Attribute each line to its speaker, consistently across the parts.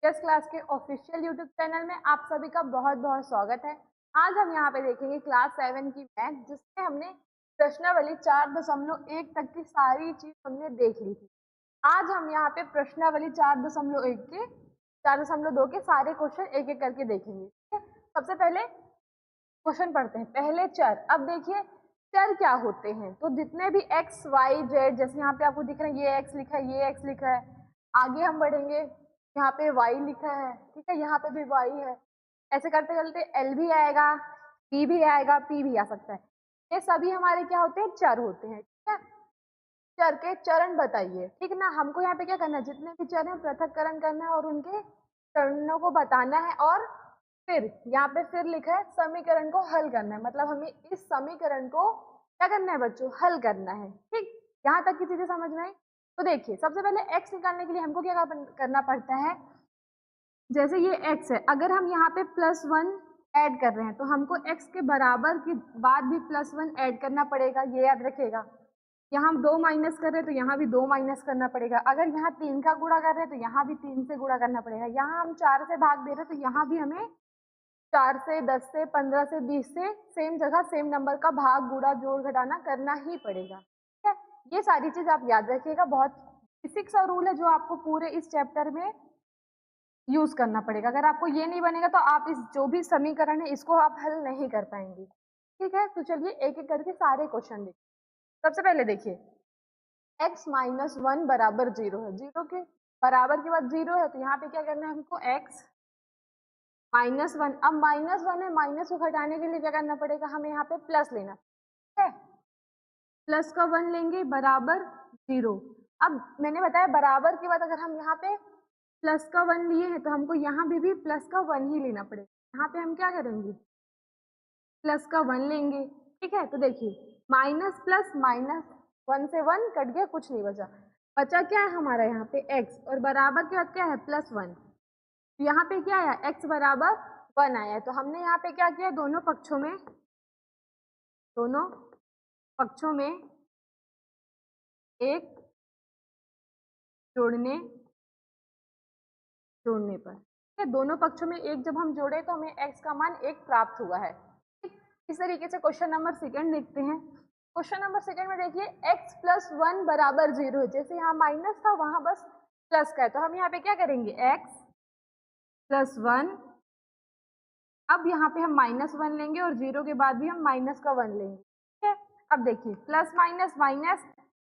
Speaker 1: Yes class के official YouTube channel में आप सभी का बहुत बहुत स्वागत है। आज हम यहाँ पे देखेंगे क्लास 7 की मैथ, जिसमें हमने प्रश्नावली 4.1 तक की सारी चीज हमने देख ली थी। आज हम यहाँ पे प्रश्नावली 4.1 के 4.2 के सारे क्वेश्चन एक एक करके देखेंगे। ठीक है, सबसे पहले क्वेश्चन पढ़ते हैं। पहले चर। अब देखिए चर क्या होते हैं, तो जितने भी एक्स वाई जेड, जैसे यहाँ पे आपको दिख रहा है ये एक्स लिखा है, ये एक्स लिखा है। आगे हम बढ़ेंगे, यहाँ पे y लिखा है, ठीक है, यहाँ पे भी y है। ऐसे करते करते l भी आएगा, p भी आएगा, p भी आ सकता है। ये सभी हमारे क्या होते हैं, चर होते हैं। ठीक है, चर के चरण बताइए। ठीक है ना, हमको यहाँ पे क्या करना है, जितने भी चर हैं पृथक्करण करना है और उनके चरणों को बताना है। और फिर यहाँ पे फिर लिखा है समीकरण को हल करना है, मतलब हमें इस समीकरण को क्या करना है बच्चों, हल करना है। ठीक, यहाँ तक की चीजें समझ में आई। तो देखिए सबसे पहले x निकालने के लिए हमको क्या करना पड़ता है, जैसे ये x है, अगर हम यहाँ पे +1 ऐड कर रहे हैं तो हमको x के बराबर के बाद भी +1 ऐड करना पड़ेगा, ये याद रखिएगा। यहाँ हम 2 माइनस कर रहे हैं तो यहाँ भी 2 माइनस करना पड़ेगा। अगर यहाँ 3 का गुणा कर रहे हैं तो यहाँ भी 3 से गुणा करना पड़ेगा। यहाँ हम 4 से भाग दे रहे हैं तो यहाँ भी हमें 4 से, 10 से, 15 से, 20 से सेम जगह सेम नंबर का भाग, गुणा, जोड़, घटाना करना ही पड़ेगा। ठीक है, ये सारी चीज आप याद रखिएगा। बहुत फिजिक्स और रूल है जो आपको पूरे इस चैप्टर में यूज करना पड़ेगा। अगर आपको ये नहीं बनेगा तो आप इस जो भी समीकरण है इसको आप हल नहीं कर पाएंगे। ठीक है, तो चलिए एक एक करके सारे क्वेश्चन देखिए। सबसे पहले देखिए x माइनस 1 बराबर 0 है। 0 के बराबर के बाद 0 है तो यहाँ पे क्या करना है हमको, x -1। अब -1 है, माइनस को घटाने के लिए क्या करना पड़ेगा, हमें यहाँ पे प्लस लेना। ठीक है, प्लस का 1 लेंगे बराबर 0। अब मैंने बताया बराबर के बाद अगर हम यहाँ पे प्लस का 1 लिए हैं तो हमको यहाँ भी प्लस का 1 ही लेना पड़ेगा। यहाँ पे हम क्या करेंगे, प्लस का 1 लेंगे। ठीक है, तो देखिए माइनस प्लस माइनस, 1 से 1 कट गया, कुछ नहीं बचा। बचा क्या है हमारा यहाँ पे x, और बराबर के बाद क्या है +1। यहाँ पे क्या आया, x बराबर 1 आया है। तो हमने यहाँ पे क्या किया, दोनों पक्षों में एक जोड़ने पर, ठीक है, दोनों पक्षों में एक जब हम जोड़े तो हमें x का मान 1 प्राप्त हुआ है। ठीक, इस तरीके से क्वेश्चन नंबर सेकंड देखते हैं। क्वेश्चन नंबर सेकंड में देखिए x + 1 बराबर 0 है। जैसे यहाँ माइनस था वहां बस प्लस का है, तो हम यहाँ पे क्या करेंगे, x + 1। अब यहाँ पे हम -1 लेंगे और 0 के बाद भी हम माइनस का 1 लेंगे। ठीक है, अब देखिए प्लस माइनस माइनस,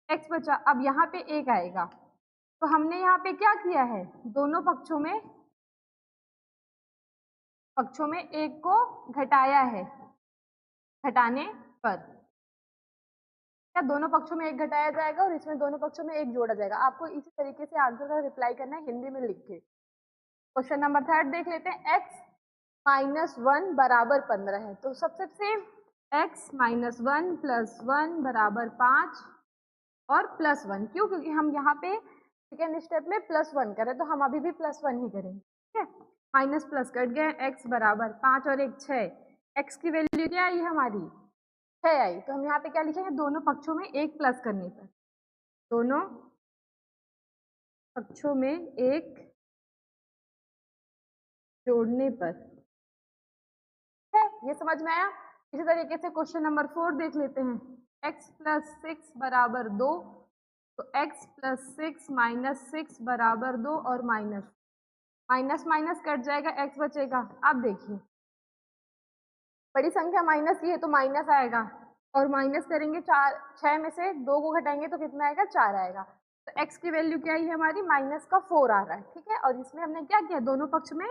Speaker 1: x बचा। अब यहाँ पे 1 आएगा, तो हमने यहाँ पे क्या किया है, दोनों पक्षों में 1 को घटाया है, घटाने पर क्या दोनों पक्षों में 1 घटाया जाएगा और इसमें दोनों पक्षों में 1 जोड़ा जाएगा। आपको इसी तरीके से आंसर का रिप्लाई करना है, हिंदी में लिख के। क्वेश्चन नंबर थर्ड देख लेते हैं। x -1 बराबर 15 है, तो सबसे सेम x -1 + 1 बराबर 5 और +1। क्यों, क्योंकि हम यहाँ पे सेकेंड स्टेप में +1 करें तो हम अभी भी +1 ही करेंगे। ठीक है, माइनस प्लस कट गया, x बराबर 5 और 1 6। x की वैल्यू क्या आई हमारी, 6 आई। तो हम यहाँ पे क्या लिखेंगे, दोनों पक्षों में 1 प्लस करने पर, दोनों पक्षों में 1 जोड़ने पर। ठीक है, ये समझ में आया। इसी तरीके से क्वेश्चन नंबर 4 देख लेते हैं। x + 6 बराबर 2, तो x + 6 - 6 बराबर 2 और माइनस माइनस कट जाएगा, x बचेगा। अब देखिए बड़ी संख्या माइनस की है तो माइनस आएगा, और माइनस करेंगे 6 में से 2 को घटाएंगे तो कितना आएगा, 4 आएगा। तो x की वैल्यू क्या आई है हमारी, -4 आ रहा है। ठीक है, और इसमें हमने क्या किया, दोनों पक्षों में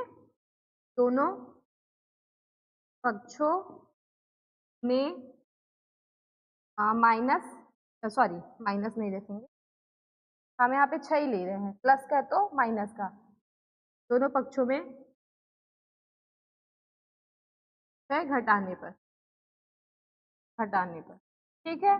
Speaker 1: माइनस नहीं रखेंगे, हम यहाँ पे 6 ही ले रहे हैं, प्लस का तो माइनस का, दोनों पक्षों में 6 घटाने पर। ठीक है,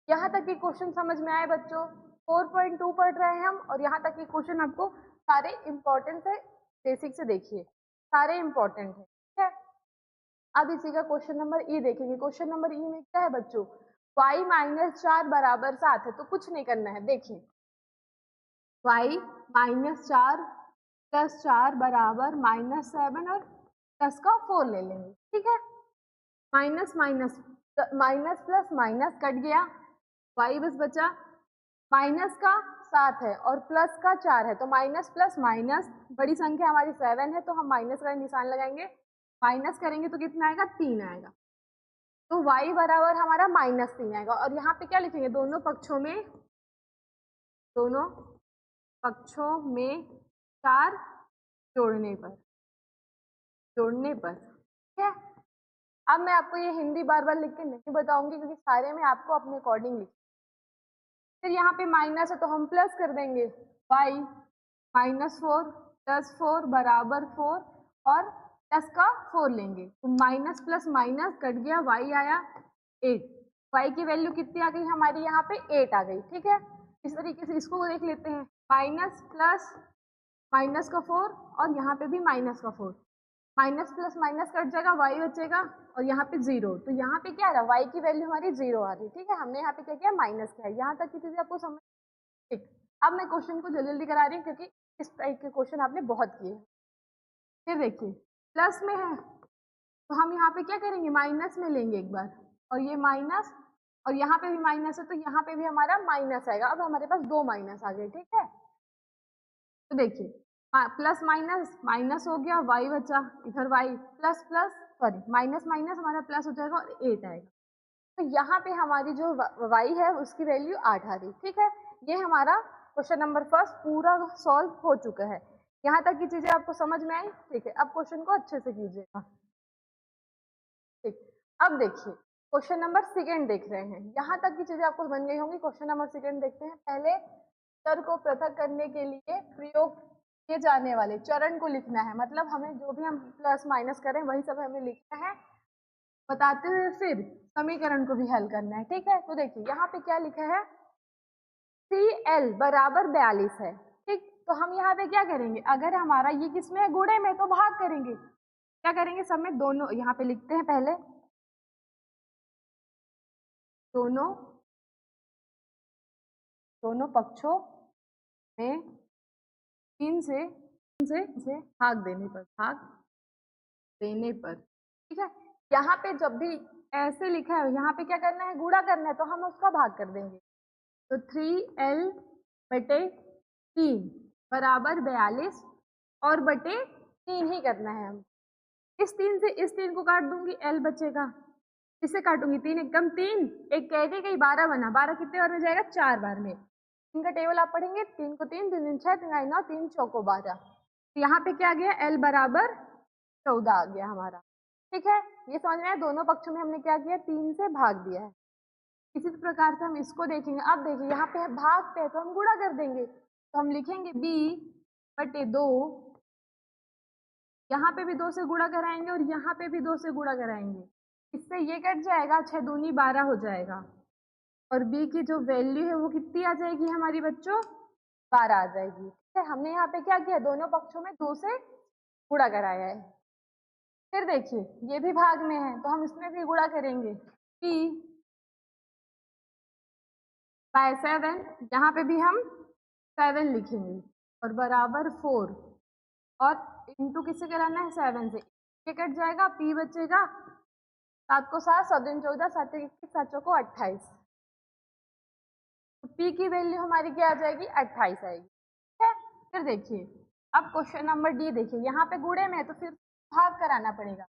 Speaker 1: यहाँ तक की क्वेश्चन समझ में आए बच्चों। 4.2 पढ़ रहे हैं हम, और यहाँ तक की क्वेश्चन आपको सारे इंपॉर्टेंट है, बेसिक से देखिए सारे इंपॉर्टेंट है। ठीक है, अब इसी का क्वेश्चन नंबर ई देखेंगे। क्वेश्चन नंबर ई में क्या है बच्चों, y -4 बराबर 7 है। तो कुछ नहीं करना है, देखिए y -4 +4 बराबर -7 और प्लस का 4 ले लेंगे, ठीक है। Minus minus minus plus minus cut गया, y बस बचा, माइनस का 7 है और प्लस का 4 है, तो माइनस प्लस माइनस, बड़ी संख्या हमारी 7 है तो हम माइनस का निशान लगाएंगे, माइनस करेंगे तो कितना आएगा, 3 आएगा, तो y बराबर हमारा -3 आएगा। और यहाँ पे क्या लिखेंगे, दोनों पक्षों में 4 जोड़ने पर, ठीक है। अब मैं आपको ये हिंदी बार बार लिख के नहीं बताऊंगी क्योंकि सारे में आपको अपने अकॉर्डिंग लिख, फिर यहाँ पे माइनस है तो हम प्लस कर देंगे, y -4 + 4 बराबर 4 और प्लस का 4 लेंगे, तो माइनस प्लस माइनस कट गया, y आया 8, y की वैल्यू कितनी आ गई हमारी यहाँ पे 8 आ गई, ठीक है। इस तरीके से इसको देख लेते हैं, माइनस प्लस माइनस का 4 और यहाँ पे भी माइनस का 4, माइनस प्लस माइनस कट जाएगा, y बचेगा और यहाँ पे 0, तो यहाँ पे क्या आ रहा है, y की वैल्यू हमारी 0 आ रही है, ठीक है। हमने यहाँ पे क्या किया, माइनस किया, यहाँ तक की चीजें आपको समझ, ठीक। अब मैं क्वेश्चन को जल्दी जल्दी करा रही हूँ क्योंकि इस टाइप के क्वेश्चन आपने बहुत किए। फिर देखिए प्लस में है तो हम यहाँ पे क्या करेंगे, माइनस में लेंगे एक बार, और ये माइनस और यहाँ पे भी माइनस है तो यहाँ पे भी हमारा माइनस आएगा। अब हमारे पास 2 माइनस आ गए, ठीक है। तो देखिए प्लस माइनस माइनस हो गया, y बचा, इधर y plus plus sorry minus minus हमारा प्लस हो जाएगा और 8 आएगा, तो यहाँ पे हमारी जो y है उसकी वैल्यू 8 आ रही, ठीक है। ये हमारा क्वेश्चन नंबर फर्स्ट पूरा सॉल्व हो चुका है। यहाँ तक की चीजें आपको समझ में आई, ठीक है। अब क्वेश्चन को अच्छे से कीजिएगा, ठीक। अब देखिए क्वेश्चन नंबर सेकेंड देख रहे हैं, यहाँ तक की चीजें आपको बन गई होंगी। क्वेश्चन नंबर सेकेंड देखते हैं। पहले चर को पृथक करने के लिए प्रयोग किए जाने वाले चरण को लिखना है, मतलब हमें जो भी हम प्लस माइनस करें वही सब हमें लिखना है, बताते हुए फिर समीकरण को भी हल करना है, ठीक है। तो देखिए यहाँ पे क्या लिखा है, CL बराबर 42 है, ठीक। तो हम यहाँ पे क्या करेंगे, अगर हमारा ये किसमें है, गुणे में, तो भाग करेंगे, क्या करेंगे, सब में दोनों, यहाँ पे लिखते हैं पहले दोनों पक्षों में 3 से भाग देने पर, ठीक है। यहाँ पे जब भी ऐसे लिखा है, यहाँ पे क्या करना है, गुणा करना है, तो हम उसका भाग कर देंगे, तो 3L बटे 3 बराबर 42 और बटे 3 ही करना है। हम इस 3 से इस 3 को काट दूंगी, L बचेगा, इसे काटूंगी, 3 एकम 3, एक कैरी गई, 12 बना, 12 कितने बार में जाएगा, 4 बार में। इनका टेबल आप पढ़ेंगे, 3 को 3, 3 6, 3 9, 3 चौको 12, तो यहाँ पे क्या आ गया, L बराबर 14 आ गया हमारा, ठीक है। ये समझ में आया, दोनों पक्षों में हमने क्या किया, 3 से भाग दिया है। इसी प्रकार से हम इसको देखेंगे। अब देखिए यहाँ पे भाग पे है तो हम गुणा कर देंगे, तो हम लिखेंगे b बटे 2, यहाँ पे भी 2 से गुणा कराएंगे और यहाँ पे भी 2 से गुणा कराएंगे, इससे ये कट जाएगा, 6 दूनी 12 हो जाएगा, और b की जो वैल्यू है वो कितनी आ जाएगी हमारी बच्चों, 12 आ जाएगी, ठीक है। हमने यहाँ पे क्या किया, दोनों पक्षों में 2 से गुणा कराया है। फिर देखिए ये भी भाग में है तो हम इसमें भी गुणा करेंगे, p बाय 7, यहाँ पे भी हम 7 लिखेंगे और बराबर 4, और इंटू किससे कराना है, 7 से, ये कट जाएगा, p बचेगा, 7 को 7, 7 दूनी 14, 7 एक 21, 7 चौको 28, तो p की वैल्यू हमारी क्या आ जाएगी, 28 आएगी, ठीक है। फिर देखिए अब क्वेश्चन नंबर डी देखिए, यहाँ पे गुणे में है तो फिर भाग कराना पड़ेगा,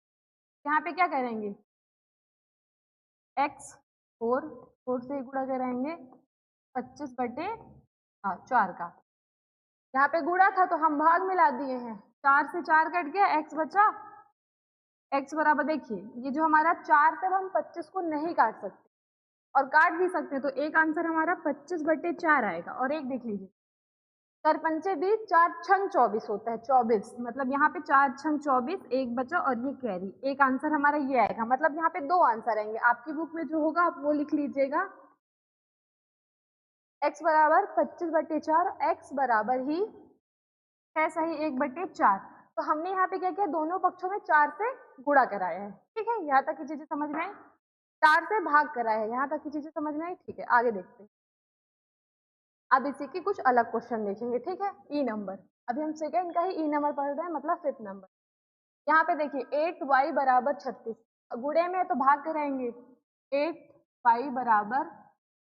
Speaker 1: यहाँ पे क्या करेंगे, x 4 से गुणा कराएंगे, 25 बटे 4 का, यहाँ पे गुणा था तो हम भाग में ला दिए हैं, 4 से 4 कट गया, x बचा, x बराबर देखिए ये जो हमारा 4 से हम 25 को नहीं काट सकते और काट भी सकते हैं, तो एक आंसर हमारा 25 बटे 4 आएगा। और एक देख लीजिए, 4 पंचे 20, 4 छंग 24 होता है, 24, मतलब यहाँ पे 4 छंग 24, एक बचा और ये कैरी, एक आंसर हमारा ये आएगा, मतलब यहाँ पे 2 आंसर आएंगे। आपकी बुक में जो होगा आप वो लिख लीजिएगा, x बराबर 25 बटे 4, x बराबर ही 6 सही 1 बटे 4, तो हमने यहाँ पे क्या किया, दोनों पक्षों में 4 से गुणा कराया है, ठीक है। यहाँ तक की चीजें समझ में आई, 4 से भाग कराया है, यहाँ तक की चीजें समझ में आई, ठीक है। आगे देखते हैं, अब इसी की कुछ अलग क्वेश्चन देखेंगे, ठीक है। ई नंबर अभी हम सेकेंड का ही ई नंबर पढ़ रहे हैं, मतलब 5th नंबर। यहाँ पे देखिए 8y बराबर 36, गुणे में तो भाग कराएंगे। 8y बराबर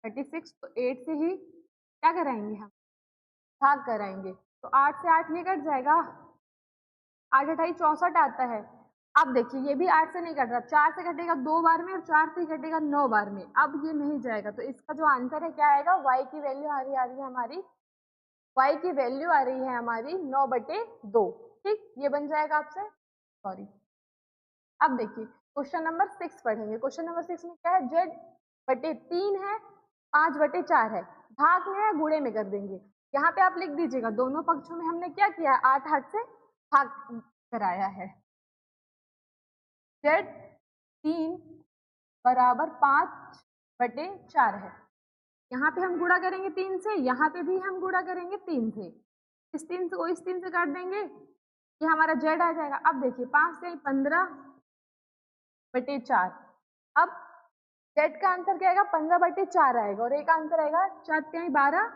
Speaker 1: 36, तो 8 से ही क्या कराएंगे हम, भाग कराएंगे। तो 8 से 8 ये कट जाएगा, 8 अठाई 64 आता है। अब देखिए ये भी 8 से नहीं कट रहा, 4 से कटेगा 2 बार में और 4 से कटेगा 9 बार में। अब ये नहीं जाएगा, तो इसका जो आंसर है क्या आएगा, y की वैल्यू आ रही है हमारी, y की वैल्यू आ रही है हमारी 9/2। ठीक, ये बन जाएगा आपसे, सॉरी। अब देखिए क्वेश्चन नंबर 6 पढ़ेंगे। क्वेश्चन नंबर 6 में क्या है, z/3 है, 5/4 है, भाग में है गुणे में कर देंगे। यहाँ पे आप लिख दीजिएगा, दोनों पक्षों में हमने क्या किया है, 8 से भाग कराया है। z3 बराबर 5/4 है, यहाँ पे हम गुणा करेंगे 3 से, यहाँ पे भी हम गुणा करेंगे 3 से, इस 3 को इस 3 से काट देंगे, ये हमारा z आ जाएगा। अब देखिए 5 से 15/4, अब z का आंसर क्या आएगा, 15/4 आएगा, और a का आंसर आएगा 4 12,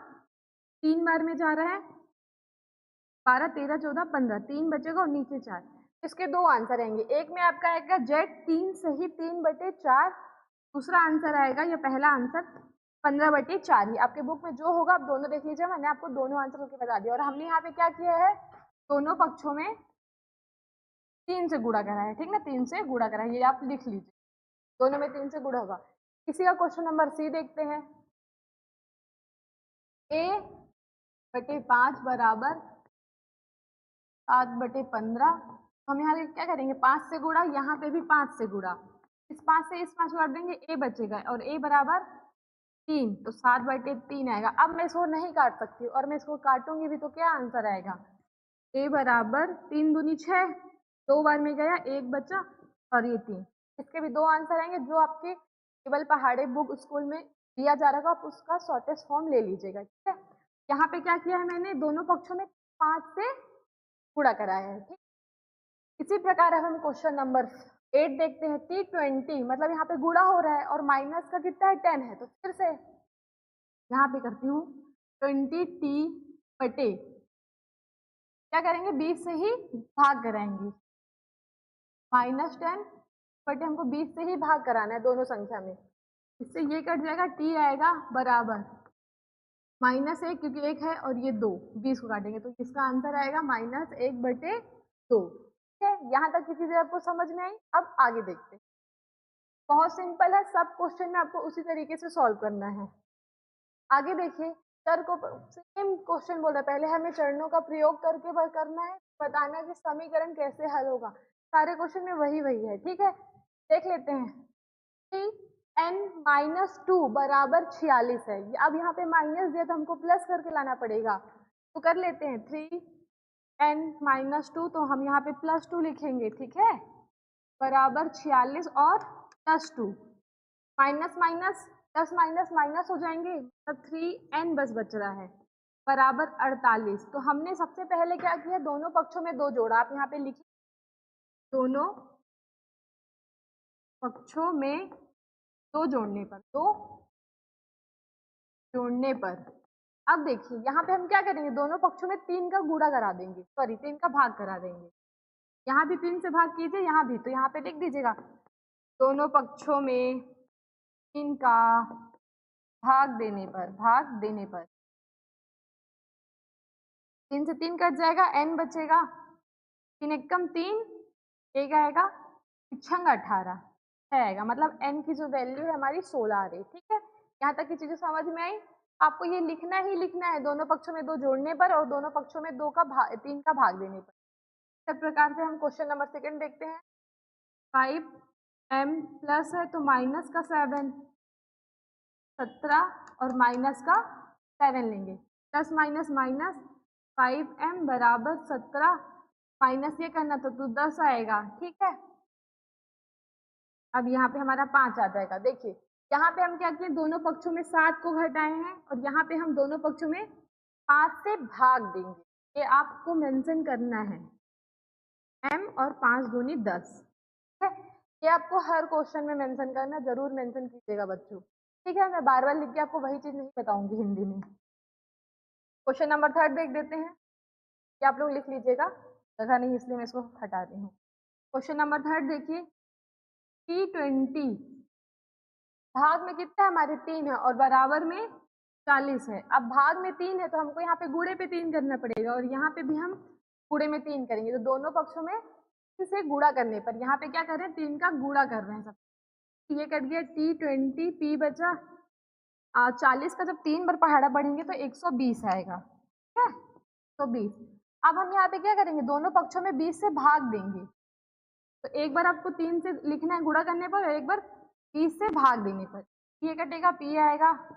Speaker 1: 3 बार में जा रहा है, 12 13 14 15, 3 बचेगा और नीचे 4। इसके दो आंसर आएंगे, एक में आपका आएगा z3 सही 3/4, दूसरा आंसर आएगा, ये पहला आंसर 15/4 ही। आपके बुक में जो होगा आप दोनों देख लीजिए, मैंने आपको दोनों आंसर होकर बता दिया। और हमने यहाँ पे क्या किया है, दोनों पक्षों में 3 से गुणा करा है, ठीक ना, 3 से गुणा करा है, ये आप लिख लीजिए, दोनों में 3 से गुणा होगा। इसी का क्वेश्चन नंबर सी देखते हैं। a/5 बराबर 7/15, हम यहाँ क्या करेंगे, 5 से गुणा, यहाँ पे भी 5 से गुणा, इस 5 से इस 5 को काट देंगे, a बचेगा, और a बराबर 3, तो 7/3 आएगा। अब मैं इसको नहीं काट सकती और मैं इसको काटूंगी भी, तो क्या आंसर आएगा, a बराबर 3 दूनी 6, 2 बार में गया, 1 बचा, और ये 3। इसके भी दो आंसर आएंगे, जो आपके केवल पहाड़े बुक स्कूल में दिया जा रहा है, आप उसका शॉर्टेस्ट फॉर्म ले लीजिएगा, ठीक है। यहाँ पे क्या किया है मैंने, दोनों पक्षों में 5 से गुणा कराया है, ठीक। इसी प्रकार अब हम क्वेश्चन नंबर 8 देखते हैं। T20 मतलब यहाँ पे गुणा हो रहा है और माइनस का कितना है, 10 है, तो फिर से यहाँ पे करती हूँ 20t/, क्या करेंगे, 20 से ही भाग कराएंगे, -10 बटे हमको 20 से ही भाग कराना है दोनों संख्या में, इससे ये कट जाएगा, t आएगा बराबर -1, क्योंकि 1 है और ये 2, 20 को काटेंगे, तो इसका आंसर आएगा -1/2। ठीक है, यहाँ तक की चीजें आपको समझ में आई। अब आगे देखते हैं, बहुत सिंपल है, सब क्वेश्चन में आपको उसी तरीके से सॉल्व करना है। आगे देखिए, सर को सेम क्वेश्चन बोल रहा है, पहले हमें चरणों का प्रयोग करके करना है, बताना कि समीकरण कैसे हल होगा। सारे क्वेश्चन में वही है, ठीक है, देख लेते हैं। 3n-2 बराबर 46 है, अब यहाँ पे माइनस दिया तो हमको प्लस करके लाना पड़ेगा, तो कर लेते हैं 3n-2, तो हम यहाँ पे +2 लिखेंगे, ठीक है, बराबर 46 और +2, minus minus plus minus minus हो जाएंगे, मतलब 3n बस बच रहा है, बराबर 48। तो हमने सबसे पहले क्या किया, दोनों पक्षों में 2 जोड़ा, आप यहाँ पे लिखिए, दोनों पक्षों में 2 जोड़ने पर, 2 जोड़ने पर, अब देखिए यहाँ पे हम क्या करेंगे, दोनों पक्षों में 3 का गुणा करा देंगे, सॉरी 3 का भाग करा देंगे, यहाँ भी 3 से भाग कीजिए, यहाँ भी, तो यहाँ पे लिख दीजिएगा, दोनों पक्षों में 3 का भाग देने पर 3 से 3 कट जाएगा, n बचेगा, 3 एकम 3, एक आएगा, 6 18 है आएगा, मतलब n की जो वैल्यू है हमारी 16 आ रही, ठीक है। यहाँ तक की चीजें समझ में आई। आपको ये लिखना ही लिखना है, दोनों पक्षों में 2 जोड़ने पर और दोनों पक्षों में 3 का भाग देने पर। इस प्रकार से हम क्वेश्चन नंबर 2 देखते हैं। 5m प्लस है तो माइनस का 7, 17 और माइनस का 7 लेंगे, प्लस माइनस माइनस, 5m बराबर 17, माइनस ये करना तो 10 आएगा, ठीक है। अब यहाँ पे हमारा 5 आ जाएगा। देखिए यहाँ पे हम क्या किए, दोनों पक्षों में 7 को घटाए हैं और यहाँ पे हम दोनों पक्षों में 5 से भाग देंगे, ये आपको मेंशन करना है, m और 5 दूनी 10, ठीक है। ये आपको हर क्वेश्चन में मेंशन करना, जरूर मेंशन कीजिएगा बच्चों, ठीक है। मैं बार बार लिख के आपको वही चीज नहीं बताऊंगी हिंदी में। क्वेश्चन नंबर 3 देख देते हैं। ये आप लोग लिख लीजिएगा, जगह नहीं इसलिए मैं इसको हटा रही हूँ। क्वेश्चन नंबर 3 देखिए, T20 भाग में कितना है हमारे 3 है और बराबर में 40 है। अब भाग में 3 है तो हमको यहाँ पे गुणे पे 3 करना पड़ेगा और यहाँ पे भी हम गुणे में 3 करेंगे, तो दोनों पक्षों में इसे गुणा करने पर यहाँ पे क्या कर रहे हैं, 3 का गुणा कर रहे हैं सब। ये कट गया T20, P बचा 40 का, जब 3 बार पहाड़ा बढ़ेंगे तो 120 आएगा, ठीक है 120। अब हम यहाँ पे क्या करेंगे, दोनों पक्षों में 20 से भाग देंगे, तो एक बार आपको 3 से लिखना है गुणा करने पर और एक बार 20 से भाग देने पर। ये कटेगा, P आएगा,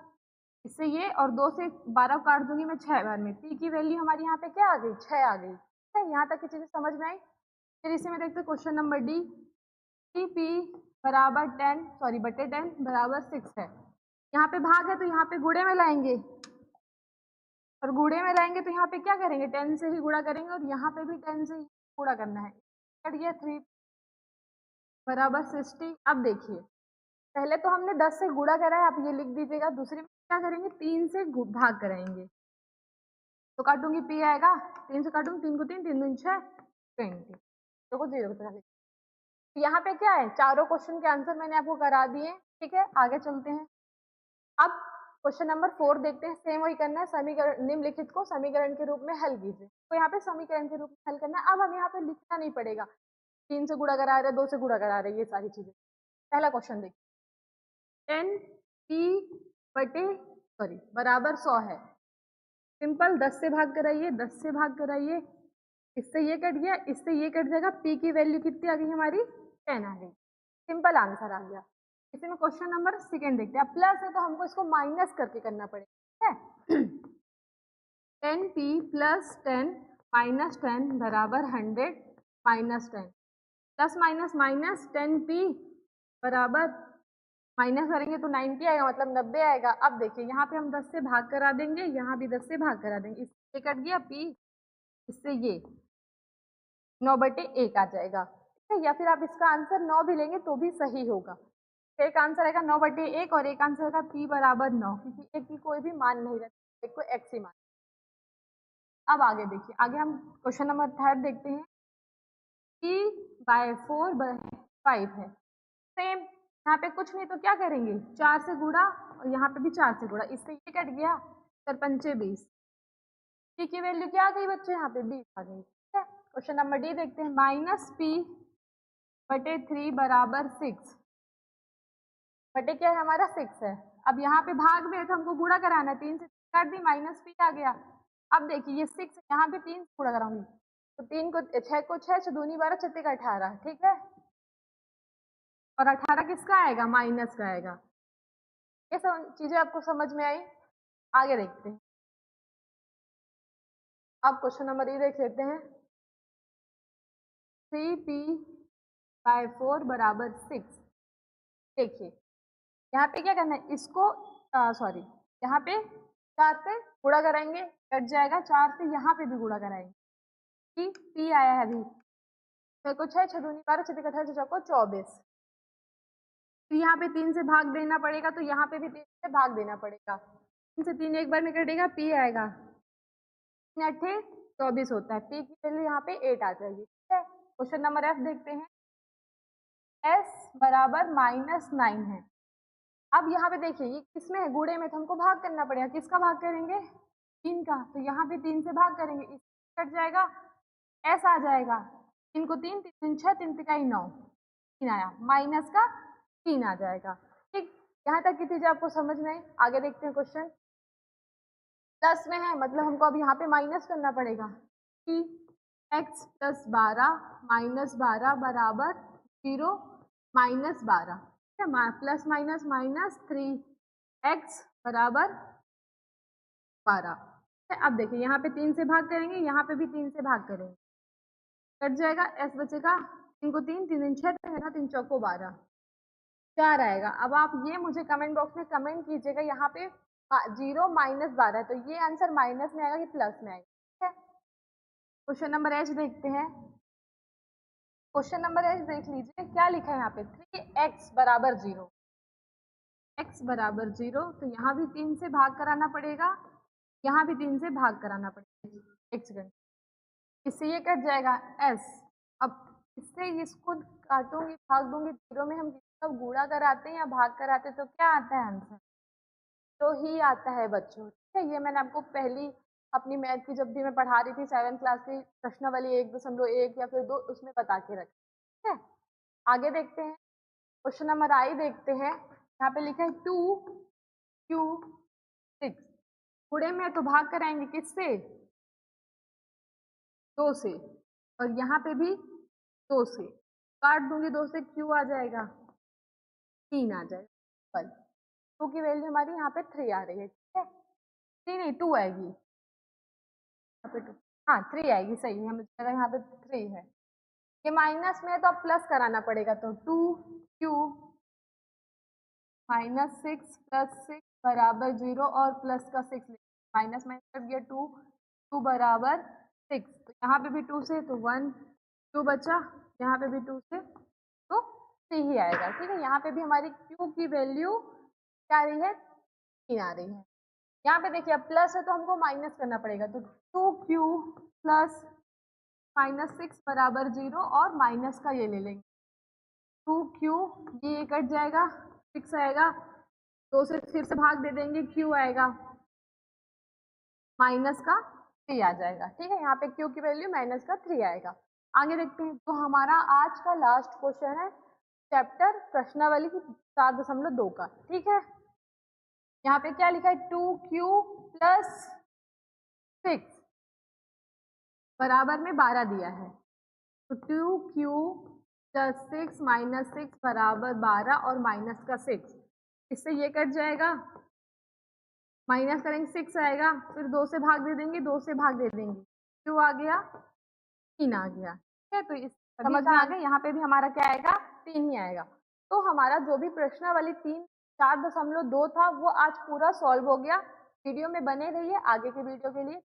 Speaker 1: इससे ये और 2 से 12 काट दूंगी मैं 6 बार में। P की वैल्यू हमारी यहाँ पे क्या आ गई, 6 आ गई, ठीक है। यहाँ तक की चीजें समझ में आई। फिर इसी में देखते हैं क्वेश्चन नंबर D, P बराबर 10 बटे 10 बराबर 6 है। यहाँ पे भाग है तो यहाँ पे गुणे में लाएंगे और गुणे में लाएंगे तो यहाँ पे क्या करेंगे, 10 से ही गुणा करेंगे और यहाँ पे भी 10 से ही गुणा करना है। कट गया 3 बराबर 60। अब देखिए, पहले तो हमने 10 से गुणा करा है, आप ये लिख दीजिएगा। दूसरे में क्या करेंगे, 3 से भाग कराएंगे, तो काटूंगी P आएगा, 3 से काटूंगी, 3 को 3, 3 दूनी 6, 20, तो को 0 की तरह। यहाँ पे क्या है, चारों क्वेश्चन के आंसर मैंने आपको करा दिए, ठीक है। आगे चलते हैं। अब क्वेश्चन नंबर 4 देखते हैं। सेम वही करना है, समीकरण निम्नलिखित को समीकरण के रूप में हल कीजिए। तो यहाँ पे समीकरण के रूप में हल करना है। अब हम यहाँ पे लिखना नहीं पड़ेगा, 3 से गुणा करा रहे, 2 से गुणा करा रहे, ये सारी चीजें। पहला क्वेश्चन देखिए, 10P बराबर 100 है। सिंपल 10 से भाग कराइए, 10 से भाग कराइए, इससे ये कट गया, इससे ये कट जाएगा। P की वैल्यू कितनी आ गई हमारी, 10 आ गई। सिंपल आंसर आ गया। इसी में क्वेश्चन नंबर 2 देखते हैं। प्लस है तो हमको इसको माइनस करके करना पड़ेगा, ठीक है। 10P प्लस 10 माइनस 10 बराबर 100 minus 10, plus minus minus 10P बराबर माइनस करेंगे तो 90 आएगा, मतलब 90 आएगा। अब देखिए यहाँ पे हम 10 से भाग करा देंगे, यहाँ भी 10 से भाग करा देंगे, इससे कट गया P, इससे ये 9 बटे 1 आ जाएगा, ठीक है। या फिर आप इसका आंसर 9 भी लेंगे तो भी सही होगा। एक आंसर आएगा 9 बटे 1 और एक आंसर आएगा P बराबर 9, क्योंकि एक की कोई भी मान नहीं रहता, एक को x ही मान। अब आगे देखिए, आगे हम क्वेश्चन नंबर 3 देखते हैं। P/4/5 है। सेम, यहाँ पे कुछ नहीं तो क्या करेंगे, 4 से गुणा और यहाँ पे भी 4 से गुणा, इससे ये कट गया, 4 पंचे 20। P की वैल्यू क्या आ गई बच्चे, यहाँ पे 20 आ गई, ठीक है। क्वेश्चन नंबर D देखते हैं। -P/3 बराबर 6 बटे क्या है हमारा 6 है। अब यहाँ पे भाग में है तो हमको गुणा कराना है, 3 से काट दी, -P आ गया। अब देखिए ये 6 यहाँ पे 3 से गुणा कराऊंगी, तो 3 को 6 को 6, 6 दूनी 12, 6 का 18, ठीक है। और 18 किसका आएगा, माइनस का आएगा। ये सब चीजें आपको समझ में आई। आगे देखते हैं। अब क्वेश्चन नंबर E देख लेते हैं। 3P/4 बराबर 6। देखिए यहाँ पे क्या करना है, इसको यहाँ पे 4 से गुणा कराएंगे, कट जाएगा, 4 से यहाँ पे भी गुणा कराएंगे, P आया है अभी, 6 को 6, 6 दूनी 12, 6 18, 6 को 24। तो यहाँ पे 3 से भाग देना पड़ेगा, तो यहाँ पे भी 3 से भाग देना पड़ेगा। 3 से 3 एक बार में कटेगा, P आएगा, 3 8 24 होता है। P की वैल्यू यहाँ पे 8 आ जाएगी, ठीक है। क्वेश्चन नंबर F देखते हैं। S बराबर -9 है। अब यहाँ पे देखिए ये किसमें है, गुणे में, तो हमको भाग करना पड़ेगा। किसका भाग करेंगे, 3 का, तो यहाँ पे 3 से भाग करेंगे, इस कट जाएगा, S आ जाएगा, 3 को 3, 3 6, 3 तिकाई 9, 3 आया, माइनस का 3 आ जाएगा, ठीक। यहाँ तक की चीजें आपको समझ में आई। आगे देखते हैं क्वेश्चन। प्लस में है मतलब हमको अब यहाँ पे माइनस करना पड़ेगा, कि x + 12 - 12 बराबर 0 - 12, ठीक है। प्लस माइनस माइनस 3x बराबर 12, ठीक है। अब देखिए यहाँ पे 3 से भाग करेंगे, यहाँ पे भी 3 से भाग करेंगे, कट जाएगा, s बचेगा, 3 को 3, 3 दूनी 6, 3 चौको 12, 4 आएगा। अब आप ये मुझे कमेंट बॉक्स में कमेंट कीजिएगा, यहाँ पे 0 - 12 है, तो ये आंसर माइनस में आएगा कि प्लस में आएगा, ठीक है। क्वेश्चन नंबर H देखते हैं। क्वेश्चन नंबर H देख लीजिए, क्या लिखा है यहाँ पे, 3x बराबर 0, x बराबर 0, तो यहाँ भी 3 से भाग कराना पड़ेगा, यहाँ भी 3 से भाग कराना पड़ेगा। एक सेकंड, इससे ये कट जाएगा s। अब इससे इसको काटूंगी, भाग दूंगी, जीरो में हम कब गुणा कराते हैं या भाग कराते हैं तो क्या आता है आंसर? तो ही आता है बच्चों। ठीक है, ये मैंने आपको पहली अपनी मैथ की जब भी मैं पढ़ा रही थी 7th क्लास की प्रश्नावली 1.1 या फिर 2 उसमें बता के रखी। ठीक है, आगे देखते हैं, क्वेश्चन नंबर आई देखते हैं। यहाँ पे लिखा है 2q6, गुणे में तो भाग कराएंगे किससे? 2 से, और यहाँ पे भी 2 से, काट दूंगी 2 से, q आ जाएगा 3 आ जाएगा। 2 की वैल्यू हमारी यहाँ पे 3 आ रही है। ठीक है, 3 नहीं 2 आएगी यहाँ पे 2, हाँ 3 आएगी, सही है, मुझे लगा यहाँ पे 3 है। ये माइनस में है तो अब प्लस कराना पड़ेगा, तो 2q -6 + 6 बराबर 0 और प्लस का 6 माइनस माइनस कट गया 2, 2 बराबर 6, तो यहाँ पे भी 2 से तो 1, 2 बचा, यहाँ पे भी 2 से तो 3 ही आएगा। ठीक है, यहाँ पे भी हमारी q की वैल्यू क्या आ रही है? 3 आ रही है। यहाँ पे देखिए अब प्लस है तो हमको माइनस करना पड़ेगा, तो 2q प्लस -6 बराबर 0 और माइनस का ये ले लेंगे 2q, ये कट जाएगा, 6 आएगा, 2 से फिर से भाग दे देंगे, q आएगा माइनस का 3 आ जाएगा। ठीक है, यहाँ पे q की वैल्यू माइनस का 3 आएगा। आगे देखते हैं, तो हमारा आज का लास्ट क्वेश्चन है चैप्टर प्रश्नावली की 4.2 का। ठीक है, यहाँ पे क्या लिखा है? 2q प्लस 6 बराबर में 12 दिया है, तो 2q प्लस 6 माइनस 6 बराबर 12 और माइनस का 6, इससे ये कट जाएगा, माइनस करेंगे 6 आएगा, फिर 2 से भाग दे देंगे, 2 से भाग दे देंगे, क्यों आ गया? 3 आ गया। ठीक है, तो इस समझ में आ गया, यहाँ पे भी हमारा क्या आएगा? 3 ही आएगा। तो हमारा जो भी प्रश्नावली 4.2 था वो आज पूरा सॉल्व हो गया। वीडियो में बने रहिए आगे के वीडियो के लिए।